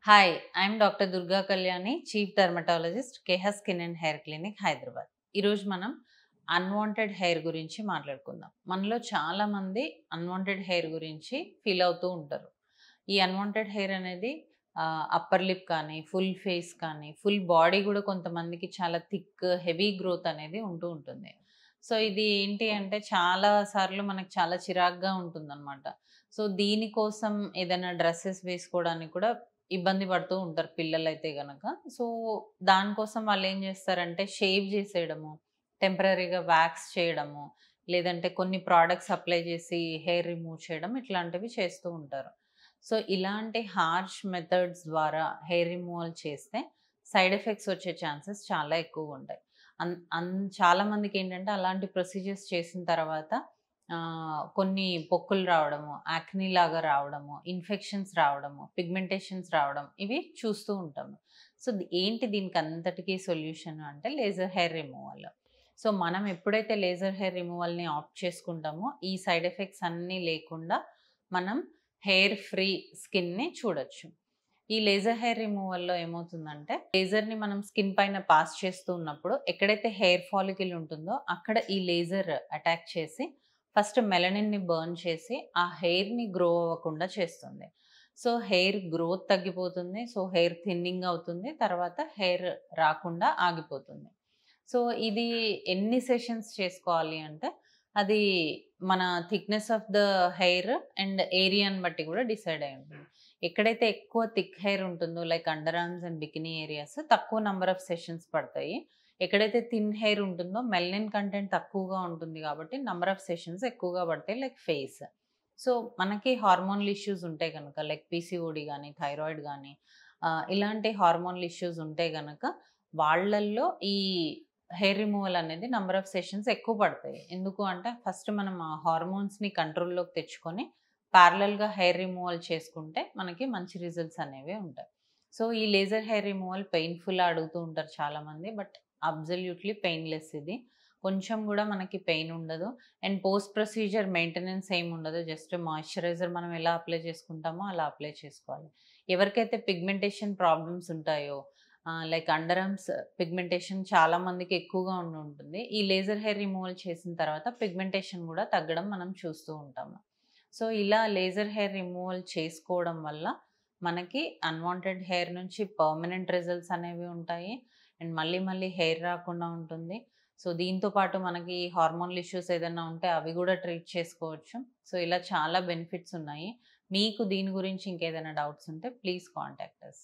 Hi, I'm doctor Durga Kalyani, chief dermatologist, Keha skin and hair clinic, Hyderabad. ఈరోజు మనం unwanted hair గురించి మాట్లాడుకుందాం. మనలో చాలామంది అన్వాంటెడ్ హెయిర్ గురించి ఫీల్ అవుతూ ఉంటారు. ఈ అన్వాంటెడ్ హెయిర్ అనేది అప్పర్ లిప్ కానీ, ఫుల్ ఫేస్ కానీ, ఫుల్ బాడీ కూడా కొంతమందికి చాలా థిక్, హెవీ గ్రోత్ అనేది ఉంటూ ఉంటుంది. సో, ఇది ఏంటి అంటే చాలా సార్లు మనకు చాలా చిరాకుగా ఉంటుందన్నమాట. సో, దీనికోసం ఏదైనా డ్రెసెస్ వేసుకోవడానికి కూడా ఇబ్బంది పడుతూ ఉంటారు పిల్లలైతే గనక. సో, దానికోసం వాళ్ళేం జేస్తారంటే షేవ్ జేసేయడము, టెంపరరీగా వాక్స్ చేయడము, లేదంటే కొన్ని ప్రొడక్ట్స్ అప్లై జేసి హెయిర్ రిమూవ్ చేయడం ఇట్లాంటివి చేస్తూ ఉంటారు. సో, ఇలాంటి హార్ష్ మెథడ్స్ ద్వారా హెయిర్ రిమూవల్ చేస్తే సైడ్ ఎఫెక్ట్స్ వచ్చే ఛాన్సెస్ చాలా ఎక్కువగుంటాయి. అన్ అన్ చాలా మందికేంటంటే అలాంటి ప్రొసీజర్స్ చేసిన తర్వాత కొన్ని పొక్కులు రావడము, యాక్నీ లాగా రావడము, ఇన్ఫెక్షన్స్ రావడము, పిగ్మెంటేషన్స్ రావడం ఇవి చూస్తూ ఉంటాము. సో, ఏంటి దీనికంతటికి సొల్యూషన్ అంటే లేజర్ హెయిర్ రిమూవల్. సో, మనం ఎప్పుడైతే లేజర్ హెయిర్ రిమూవల్‌ని ఆప్ట్ చేసుకుంటామో ఈ సైడ్ ఎఫెక్ట్స్ అన్నీ లేకుండా మనం హెయిర్ ఫ్రీ స్కిన్‌ని చూడొచ్చు. ఈ లేజర్ హెయిర్ రిమూవల్‌లో ఏమవుతుందంటే, లేజర్‌ని మనం స్కిన్ పైన పాస్ చేస్తూ ఉన్నప్పుడు ఎక్కడైతే హెయిర్ ఫాలికల్ ఉంటుందో అక్కడ ఈ లేజర్ అటాక్ చేసి ఫస్ట్ మెలనిన్‌ని బర్న్ చేసి ఆ హెయిర్‌ని గ్రో అవ్వకుండా చేస్తుంది. సో, హెయిర్ గ్రోత్ తగ్గిపోతుంది. సో, హెయిర్ థిన్నింగ్ అవుతుంది. తర్వాత హెయిర్ రాకుండా ఆగిపోతుంది. సో, ఇది ఎన్ని సెషన్స్ చేసుకోవాలి అంటే, అది మన thickness of the hair and ఏరియాని బట్టి కూడా డిసైడ్ అయి ఉంటుంది. ఎక్కడైతే ఎక్కువ థిక్ హెయిర్ ఉంటుందో like under arms and bikini areas తక్కువ నంబర్ ఆఫ్ సెషన్స్ పడతాయి. ఎక్కడైతే థిన్ హెయిర్ ఉంటుందో మెలనిన్ కంటెంట్ తక్కువగా ఉంటుంది కాబట్టి నంబర్ ఆఫ్ సెషన్స్ ఎక్కువగా పడతాయి లైక్ ఫేస్. సో, మనకి హార్మోనల్ ఇష్యూస్ ఉంటే గనక లైక్ పీసీఓడి గానీ, థైరాయిడ్ గానీ ఇలాంటి హార్మోనల్ ఇష్యూస్ ఉంటే గనక వాళ్ళల్లో ఈ హెయిర్ రిమూవల్ అనేది నంబర్ ఆఫ్ సెషన్స్ ఎక్కువ పడతాయి. ఎందుకు అంటే ఫస్ట్ మనం ఆ హార్మోన్స్‌ని కంట్రోల్‌లోకి తెచ్చుకొని ప్యారలల్‌గా హెయిర్ రిమూవల్ చేసుకుంటే మనకి మంచి రిజల్ట్స్ అనేవి ఉంటాయి. సో, ఈ లేజర్ హెయిర్ రిమూవల్ పెయిన్‌ఫుల్లా అడుగుతూ ఉంటారు చాలామంది. బట్ అబ్సల్యూట్‌లీ పెయిన్‌లెస్ ఇది. కొంచెం గూడా మనకి పెయిన్ ఉండదు. అండ్ పోస్ట్ ప్రొసీజర్ మెయింటెనెన్స్ ఏమి ఉండదు. జస్ట్ మాయిశ్చరైజర్ మనం ఎలా అప్లై చేసుకుంటామో అలా అప్లై చేసుకోవాలి. ఎవరికైతే పిగ్మెంటేషన్ ప్రాబ్లమ్స్ ఉంటాయో లైక్ అండర్ ఆర్మ్స్ పిగ్మెంటేషన్ చాలా మందికి ఎక్కువగా ఉంటుంది. ఈ లేజర్ హెయిర్ రిమూవల్ చేసిన తర్వాత పిగ్మెంటేషన్ గూడా తగ్గడం మనం చూస్తూ ఉంటాము. సో, ఇలా లేజర్ హెయిర్ రిమూవల్ చేసుకోవడం వల్ల మనకి అన్వాంటెడ్ హెయిర్ నుంచి పర్మనెంట్ రిజల్ట్స్ అనేవి ఉంటాయి. అండ్ మళ్ళీ మళ్ళీ హెయిర్ రాకుండా ఉంటుంది. సో, దీంతో పాటు మనకి హార్మోనల్ ఇష్యూస్ ఏదైనా ఉంటే అవి గూడా ట్రీట్ చేసుకోవచ్చు. సో, ఇలా చాలా బెనిఫిట్స్ ఉన్నాయి. మీకు దీని గురించి ఇంకేదైనా డౌట్స్ ఉంటే ప్లీజ్ కాంటాక్ట్ అస్.